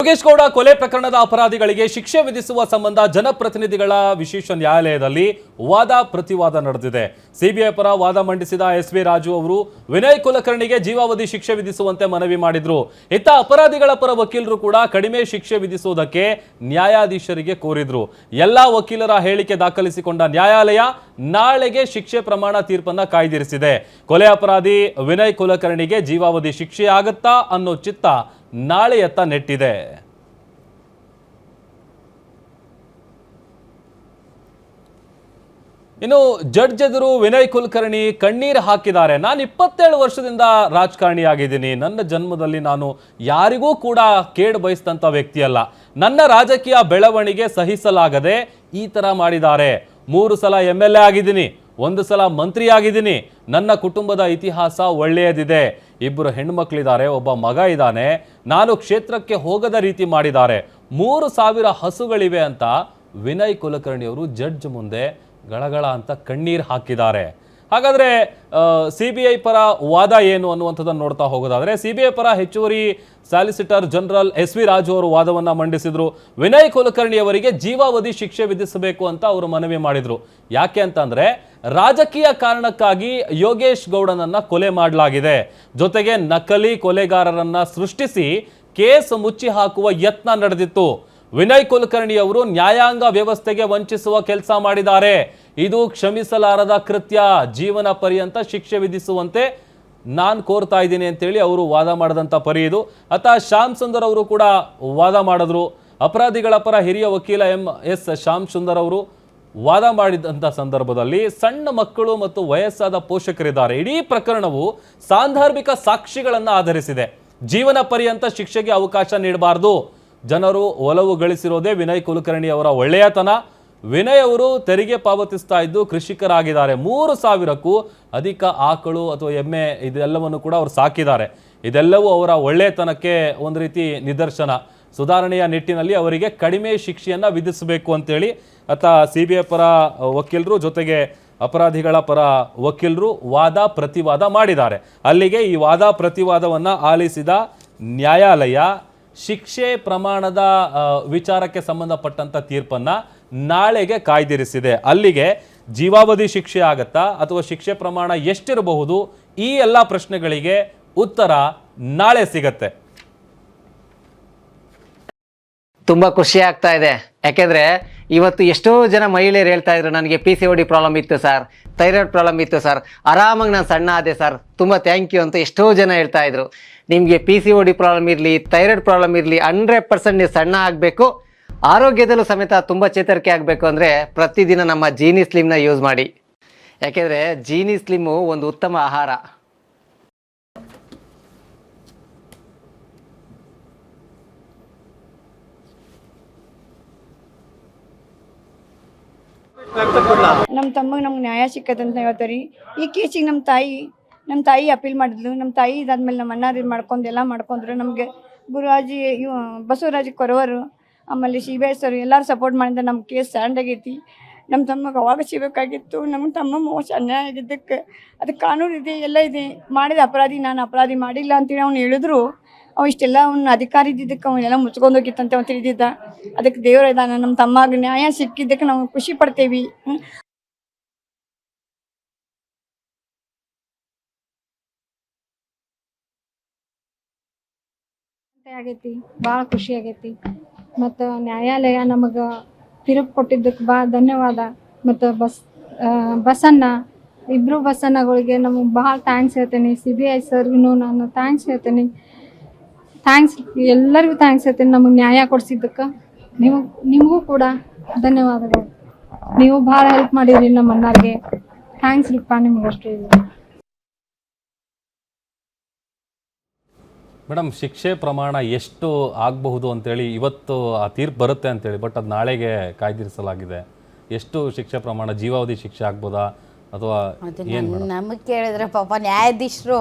ಯೋಗೇಶ್ ಗೌಡ ಕೊಲೆ ಪ್ರಕರಣದ ಅಪರಾಧಿಗಳಿಗೆ ಶಿಕ್ಷೆ ವಿಧಿಸುವ ಸಂಬಂಧ ಜನಪ್ರತಿನಿಧಿಗಳ ವಿಶೇಷ ನ್ಯಾಯಾಲಯದಲ್ಲಿ ವಾದ ಪ್ರತಿವಾದ ನಡೆದಿದೆ. ಸಿಬಿಐ ಪರ ವಾದ ಮಂಡಿಸಿದ ಎಸ್.ವಿ. ರಾಜು ಅವರು ವಿನಯ್ ಕುಲಕರ್ಣಿಗೆ ಜೀವಾವಧಿ ಶಿಕ್ಷೆ ವಿಧಿಸುವಂತೆ ಮನವಿ ಮಾಡಿದ್ರು. ಇತ್ತ ಅಪರಾಧಿಗಳ ಪರ ವಕೀಲರು ಕೂಡ ಕಡಿಮೆ ಶಿಕ್ಷೆ ವಿಧಿಸುವುದಕ್ಕೆ ನ್ಯಾಯಾಧೀಶರಿಗೆ ಕೋರಿದ್ರು. ಎಲ್ಲಾ ವಕೀಲರ ಹೇಳಿಕೆ ದಾಖಲಿಸಿಕೊಂಡ ನ್ಯಾಯಾಲಯ ನಾಳೆಗೆ ಶಿಕ್ಷೆ ಪ್ರಮಾಣ ತೀರ್ಪನ್ನ ಕಾಯ್ದಿರಿಸಿದೆ. ಕೊಲೆ ಅಪರಾಧಿ ವಿನಯ್ ಕುಲಕರ್ಣಿಗೆ ಜೀವಾವಧಿ ಶಿಕ್ಷೆ ಆಗುತ್ತಾ ಅನ್ನೋ ಚಿತ್ತ ನಾಳೆಯತ್ತ ನೆಟ್ಟಿದೆ. ಇನ್ನು ಜಡ್ಜ್ ಎದುರು ವಿನಯ್ ಕುಲಕರ್ಣಿ ಕಣ್ಣೀರು ಹಾಕಿದ್ದಾರೆ. ನಾನು 27 ವರ್ಷದಿಂದ ರಾಜಕಾರಣಿಯಾಗಿದ್ದೀನಿ. ನನ್ನ ಜನ್ಮದಲ್ಲಿ ನಾನು ಯಾರಿಗೂ ಕೂಡ ಕೇಡು ಬಯಸಿದಂಥ ವ್ಯಕ್ತಿಯಲ್ಲ. ನನ್ನ ರಾಜಕೀಯ ಬೆಳವಣಿಗೆ ಸಹಿಸಲಾಗದೆ ಈ ತರ ಮಾಡಿದ್ದಾರೆ. 3 ಸಲ MLA ಆಗಿದ್ದೀನಿ, 1 ಸಲ ಮಂತ್ರಿ ಆಗಿದ್ದೀನಿ. ನನ್ನ ಕುಟುಂಬದ ಇತಿಹಾಸ ಒಳ್ಳೆಯದಿದೆ. 2 ಹೆಣ್ಮಕ್ಳಿದ್ದಾರೆ, ಒಬ್ಬ ಮಗ ಇದ್ದಾನೆ. ನಾನು ಕ್ಷೇತ್ರಕ್ಕೆ ಹೋಗದ ರೀತಿ ಮಾಡಿದ್ದಾರೆ. 3000 ಹಸುಗಳಿವೆ ಅಂತ ವಿನಯ್ ಕುಲಕರ್ಣಿ ಅವರು ಜಡ್ಜ್ ಮುಂದೆ ಗಳಗಳ ಅಂತ ಕಣ್ಣೀರು ಹಾಕಿದ್ದಾರೆ. ಹಾಗಾದ್ರೆ ಸಿಬಿಐ ಪರ ವಾದ ಏನು ಅನ್ನುವಂಥದ್ದನ್ನು ನೋಡ್ತಾ ಹೋಗೋದಾದ್ರೆ, ಸಿಬಿಐ ಪರ ಹೆಚ್ಚುವರಿ ಸಾಲಿಸಿಟರ್ ಜನರಲ್ ಎಸ್.ವಿ. ರಾಜು ಅವರು ವಾದವನ್ನ ಮಂಡಿಸಿದ್ರು. ವಿನಯ್ ಕುಲಕರ್ಣಿ ಅವರಿಗೆ ಜೀವಾವಧಿ ಶಿಕ್ಷೆ ವಿಧಿಸಬೇಕು ಅಂತ ಅವರು ಮನವಿ ಮಾಡಿದ್ರು. ಯಾಕೆ ಅಂತಂದ್ರೆ, ರಾಜಕೀಯ ಕಾರಣಕ್ಕಾಗಿ ಯೋಗೇಶ್ ಗೌಡನನ್ನ ಕೊಲೆ ಮಾಡಲಾಗಿದೆ. ಜೊತೆಗೆ ನಕಲಿ ಕೊಲೆಗಾರರನ್ನ ಸೃಷ್ಟಿಸಿ ಕೇಸ್ ಮುಚ್ಚಿ ಹಾಕುವ ಯತ್ನ ನಡೆದಿತ್ತು. ವಿನಯ್ ಕುಲಕರ್ಣಿ ಅವರು ನ್ಯಾಯಾಂಗ ವ್ಯವಸ್ಥೆಗೆ ವಂಚಿಸುವ ಕೆಲಸ ಮಾಡಿದ್ದಾರೆ. ಇದು ಕ್ಷಮಿಸಲಾರದ ಕೃತ್ಯ. ಜೀವನ ಪರ್ಯಂತ ಶಿಕ್ಷೆ ವಿಧಿಸುವಂತೆ ನಾನು ಕೋರ್ತಾ ಇದ್ದೀನಿ ಅಂತೇಳಿ ಅವರು ವಾದ ಮಾಡಿದಂಥ ಪರಿ ಇದು. ಅತ ಶ್ಯಾಮ್ ಸುಂದರ್ ಅವರು ಕೂಡ ವಾದ ಮಾಡಿದ್ರು. ಅಪರಾಧಿಗಳ ಪರ ಹಿರಿಯ ವಕೀಲ ಎಸ್ ಶ್ಯಾಮ್ ಸುಂದರ್ ಅವರು ವಾದ ಮಾಡಿದಂಥ ಸಂದರ್ಭದಲ್ಲಿ ಸಣ್ಣ ಮಕ್ಕಳು ಮತ್ತು ವಯಸ್ಸಾದ ಪೋಷಕರಿದ್ದಾರೆ. ಇಡೀ ಪ್ರಕರಣವು ಸಾಂದರ್ಭಿಕ ಸಾಕ್ಷಿಗಳನ್ನು ಆಧರಿಸಿದೆ. ಜೀವನ ಪರ್ಯಂತ ಶಿಕ್ಷೆಗೆ ಅವಕಾಶ ನೀಡಬಾರದು. ಜನರು ಒಲವು ಗಳಿಸಿರೋದೇ ವಿನಯ್ ಕುಲಕರ್ಣಿ ಅವರ ಒಳ್ಳೆಯತನ. ವಿನಯ್ ಅವರು ತೆರಿಗೆ ಪಾವತಿಸ್ತಾ ಇದ್ದು ಕೃಷಿಕರಾಗಿದ್ದಾರೆ. 3000ಕ್ಕೂ ಅಧಿಕ ಆಕಳು ಅಥವಾ ಎಮ್ಮೆ ಇದೆಲ್ಲವನ್ನು ಕೂಡ ಅವರು ಸಾಕಿದ್ದಾರೆ. ಇದೆಲ್ಲವೂ ಅವರ ಒಳ್ಳೆಯತನಕ್ಕೆ ಒಂದು ರೀತಿ ನಿದರ್ಶನ. ಸುಧಾರಣೆಯ ನಿಟ್ಟಿನಲ್ಲಿ ಅವರಿಗೆ ಕಡಿಮೆ ಶಿಕ್ಷೆಯನ್ನ ವಿಧಿಸಬೇಕು ಅಂತೇಳಿ ಅತ ಸಿಬಿಐ ಪರ ವಕೀಲರು ಜೊತೆಗೆ ಅಪರಾಧಿಗಳ ಪರ ವಕೀಲರು ವಾದ ಪ್ರತಿವಾದ ಮಾಡಿದ್ದಾರೆ. ಅಲ್ಲಿಗೆ ಈ ವಾದ ಪ್ರತಿವಾದವನ್ನ ಆಲಿಸಿದ ನ್ಯಾಯಾಲಯ ಶಿಕ್ಷೆ ಪ್ರಮಾಣದ ವಿಚಾರಕ್ಕೆ ಸಂಬಂಧಪಟ್ಟಂತ ತೀರ್ಪನ್ನ ನಾಳೆಗೆ ಕಾಯ್ದಿರಿಸಿದೆ. ಅಲ್ಲಿಗೆ ಜೀವಾವಧಿ ಶಿಕ್ಷೆ ಆಗತ್ತಾ ಅಥವಾ ಶಿಕ್ಷೆ ಪ್ರಮಾಣ ಎಷ್ಟಿರಬಹುದು, ಈ ಎಲ್ಲ ಪ್ರಶ್ನೆಗಳಿಗೆ ಉತ್ತರ ನಾಳೆ ಸಿಗತ್ತೆ. ತುಂಬಾ ಖುಷಿ ಆಗ್ತಾ ಇದೆ. ಯಾಕೆಂದ್ರೆ ಇವತ್ತು ಎಷ್ಟೋ ಜನ ಮಹಿಳೆಯರು ಹೇಳ್ತಾ ಇದ್ರು, ನನಗೆ PCOD ಪ್ರಾಬ್ಲಮ್ ಇತ್ತು ಸರ್, ಥೈರಾಯ್ಡ್ ಪ್ರಾಬ್ಲಮ್ ಇತ್ತು ಸರ್, ಆರಾಮಾಗಿ ನಾನು ಸಣ್ಣ ಆದೆ ಸರ್, ತುಂಬ ಥ್ಯಾಂಕ್ ಯು ಅಂತ ಎಷ್ಟೋ ಜನ ಹೇಳ್ತಾ ಇದ್ರು. ನಿಮಗೆ PCOD ಪ್ರಾಬ್ಲಮ್ ಇರಲಿ, ಥೈರಾಯ್ಡ್ ಪ್ರಾಬ್ಲಮ್ ಇರಲಿ, 100% ನೀವು ಸಣ್ಣ ಆಗಬೇಕು, ಆರೋಗ್ಯದಲ್ಲೂ ಸಮೇತ ತುಂಬ ಚೇತರಿಕೆ ಆಗಬೇಕು ಅಂದರೆ ಪ್ರತಿದಿನ ನಮ್ಮ ಜೀನಿ ಸ್ಲಿಮ್ನ ಯೂಸ್ ಮಾಡಿ. ಯಾಕೆಂದರೆ ಜೀನಿ ಸ್ಲಿಮ್ಮು ಒಂದು ಉತ್ತಮ ಆಹಾರ. ನಮ್ಮ ತಮ್ಮಗೆ ನಮ್ಗೆ ನ್ಯಾಯ ಸಿಕ್ಕತ್ತಂತ ಹೇಳ್ತಾರೆ. ಈ ಕೇಸಿಗೆ ನಮ್ಮ ತಾಯಿ ಅಪೀಲ್ ಮಾಡಿದ್ಲು. ನಮ್ಮ ತಾಯಿ ಇದಾದ್ಮೇಲೆ ನಮ್ಮ ಅಣ್ಣಾರು ಮಾಡ್ಕೊಂಡು ಎಲ್ಲ ಮಾಡ್ಕೊಂಡ್ರು. ನಮಗೆ ಗುರುರಾಜಿ ಬಸವರಾಜ್ ಕೊರವರು ಆಮೇಲೆ CBI ಸರ್ ಎಲ್ಲರೂ ಸಪೋರ್ಟ್ ಮಾಡಿದ್ರೆ ನಮ್ಮ ಕೇಸ್ ಸ್ಟ್ಯಾಂಡ್ ಆಗೈತಿ. ನಮ್ಮ ತಮ್ಮಗೆ ಅವಾಗ ಸಿಗಬೇಕಾಗಿತ್ತು. ನಮ್ಮ ತಮ್ಮ ಮೋಸ ಅನ್ಯಾಯ ಆಗಿದ್ದಕ್ಕೆ ಅದಕ್ಕೆ ಕಾನೂನು ಇದೆ, ಎಲ್ಲ ಇದೆ. ಮಾಡಿದ ಅಪರಾಧಿ ನಾನು ಅಪರಾಧಿ ಮಾಡಿಲ್ಲ ಅಂತೇಳಿ ಅವ್ನು ಹೇಳಿದ್ರು. ಅವ ಇಷ್ಟೆಲ್ಲ ಅವ್ನು ಅಧಿಕಾರಿ ಇದ್ದಿದ್ದಕ್ಕೆ ಅವನ್ನೆಲ್ಲ ಮುಚ್ಕೊಂಡೋಗಿತ್ತಂತೆ ಅವ್ನು ತಿಳಿದಿದ್ದ. ಅದಕ್ಕೆ ದೇವರ ಇದ್ದಾನೆ. ನಮ್ಮ ತಮ್ಮಗೆ ನ್ಯಾಯ ಸಿಕ್ಕಿದ್ದಕ್ಕೆ ನಾವು ಖುಷಿ ಪಡ್ತೇವೆ. ಆಗೈತಿ, ಭಾಳ ಖುಷಿ ಆಗೈತಿ. ಮತ್ತು ನ್ಯಾಯಾಲಯ ನಮಗೆ ತೀರ್ಪು ಕೊಟ್ಟಿದ್ದಕ್ಕೆ ಭಾಳ ಧನ್ಯವಾದ. ಮತ್ತು ಬಸಣ್ಣ ಇಬ್ಬರು ಬಸಣ್ಣಗಳಿಗೆ ನಮಗೆ ಭಾಳ ಥ್ಯಾಂಕ್ಸ್ ಹೇಳ್ತೀನಿ. CBI ಸರ್ಗೂ ನಾನು ಥ್ಯಾಂಕ್ಸ್ ಹೇಳ್ತೀನಿ. ಎಲ್ಲರಿಗೂ ಥ್ಯಾಂಕ್ಸ್ ಹೇಳ್ತೀನಿ ನಮಗೆ ನ್ಯಾಯ ಕೊಡಿಸಿದ್ದಕ್ಕೆ. ನಿಮಗೂ ಕೂಡ ಧನ್ಯವಾದಗಳು. ನೀವು ಭಾಳ ಹೆಲ್ಪ್ ಮಾಡಿರಿ ನಮ್ಮ ಅಣ್ಣರಿಗೆ. ಥ್ಯಾಂಕ್ಸ್ ರೀಪ್ಪ ನಿಮಗಷ್ಟೇ. ಮೇಡಮ್, ಶಿಕ್ಷೆ ಪ್ರಮಾಣ ಎಷ್ಟು ಆಗಬಹುದು ಅಂತೇಳಿ ಇವತ್ತು ಆ ತೀರ್ಪು ಬರುತ್ತೆ ಅಂತೇಳಿ, ಬಟ್ ಅದು ನಾಳೆಗೆ ಕಾಯ್ದಿರಿಸಲಾಗಿದೆ. ಎಷ್ಟು ಶಿಕ್ಷೆ ಪ್ರಮಾಣ, ಜೀವಾವಧಿ ಶಿಕ್ಷೆ ಆಗ್ಬೋದಾ ಅಥವಾ ನಮಗೆ ಕೇಳಿದ್ರೆ ಪಾಪ ನ್ಯಾಯಾಧೀಶರು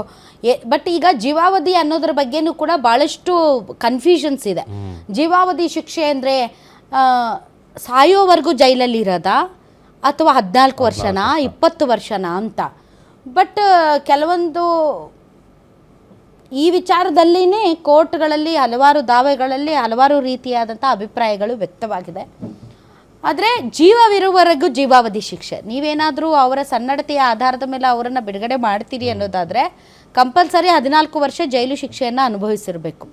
ಬಟ್ ಈಗ ಜೀವಾವಧಿ ಅನ್ನೋದ್ರ ಬಗ್ಗೆನೂ ಕೂಡ ಭಾಳಷ್ಟು ಕನ್ಫ್ಯೂಷನ್ಸ್ ಇದೆ. ಜೀವಾವಧಿ ಶಿಕ್ಷೆ ಅಂದರೆ ಸಾಯೋವರೆಗೂ ಜೈಲಲ್ಲಿ ಇರೋದಾ ಅಥವಾ 14 ವರ್ಷನಾ 20 ವರ್ಷನಾ ಅಂತ. ಬಟ್ ಕೆಲವೊಂದು ಈ ವಿಚಾರದಲ್ಲಿನೇ ಕೋರ್ಟ್ಗಳಲ್ಲಿ ಹಲವಾರು ದಾವೆಗಳಲ್ಲಿ ಹಲವಾರು ರೀತಿಯಾದಂಥ ಅಭಿಪ್ರಾಯಗಳು ವ್ಯಕ್ತವಾಗಿದೆ. ಆದರೆ ಜೀವವಿರುವವರೆಗೂ ಜೀವಾವಧಿ ಶಿಕ್ಷೆ. ನೀವೇನಾದರೂ ಅವರ ಸನ್ನಡತೆಯ ಆಧಾರದ ಮೇಲೆ ಅವರನ್ನು ಬಿಡುಗಡೆ ಮಾಡ್ತೀರಿ ಅನ್ನೋದಾದರೆ ಕಂಪಲ್ಸರಿ 14 ವರ್ಷ ಜೈಲು ಶಿಕ್ಷೆಯನ್ನು ಅನುಭವಿಸಿರಬೇಕು.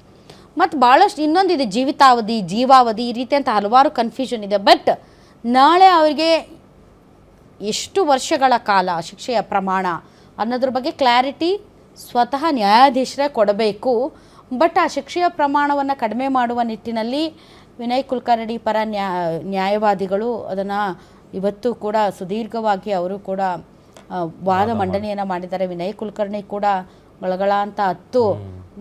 ಮತ್ತು ಭಾಳಷ್ಟು ಇನ್ನೊಂದಿದೆ, ಜೀವಿತಾವಧಿ, ಜೀವಾವಧಿ, ಈ ರೀತಿಯಂಥ ಹಲವಾರು ಕನ್ಫ್ಯೂಷನ್ ಇದೆ. ಬಟ್ ನಾಳೆ ಅವರಿಗೆ ಎಷ್ಟು ವರ್ಷಗಳ ಕಾಲ ಶಿಕ್ಷೆಯ ಪ್ರಮಾಣ ಅನ್ನೋದ್ರ ಬಗ್ಗೆ ಕ್ಲಾರಿಟಿ ಸ್ವತಃ ನ್ಯಾಯಾಧೀಶರೇ ಕೊಡಬೇಕು. ಬಟ್ ಆ ಶಿಕ್ಷೆಯ ಪ್ರಮಾಣವನ್ನು ಕಡಿಮೆ ಮಾಡುವ ನಿಟ್ಟಿನಲ್ಲಿ ವಿನಯ್ ಕುಲಕರ್ಣಿ ಪರ ನ್ಯಾಯವಾದಿಗಳು ಅದನ್ನು ಇವತ್ತು ಕೂಡ ಸುದೀರ್ಘವಾಗಿ ಅವರು ಕೂಡ ವಾದ ಮಂಡನೆಯನ್ನು ಮಾಡಿದ್ದಾರೆ. ವಿನಯ್ ಕುಲಕರ್ಣಿ ಕೂಡ ಗಳಗಳ ಅಂತ 10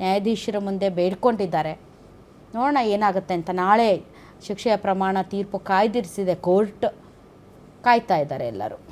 ನ್ಯಾಯಾಧೀಶರ ಮುಂದೆ ಬೇಡ್ಕೊಂಡಿದ್ದಾರೆ. ನೋಡೋಣ ಏನಾಗುತ್ತೆ ಅಂತ. ನಾಳೆ ಶಿಕ್ಷೆಯ ಪ್ರಮಾಣ ತೀರ್ಪು ಕಾಯ್ದಿರಿಸಿದೆ ಕೋರ್ಟ್, ಕಾಯ್ತಾ ಇದ್ದಾರೆ ಎಲ್ಲರೂ.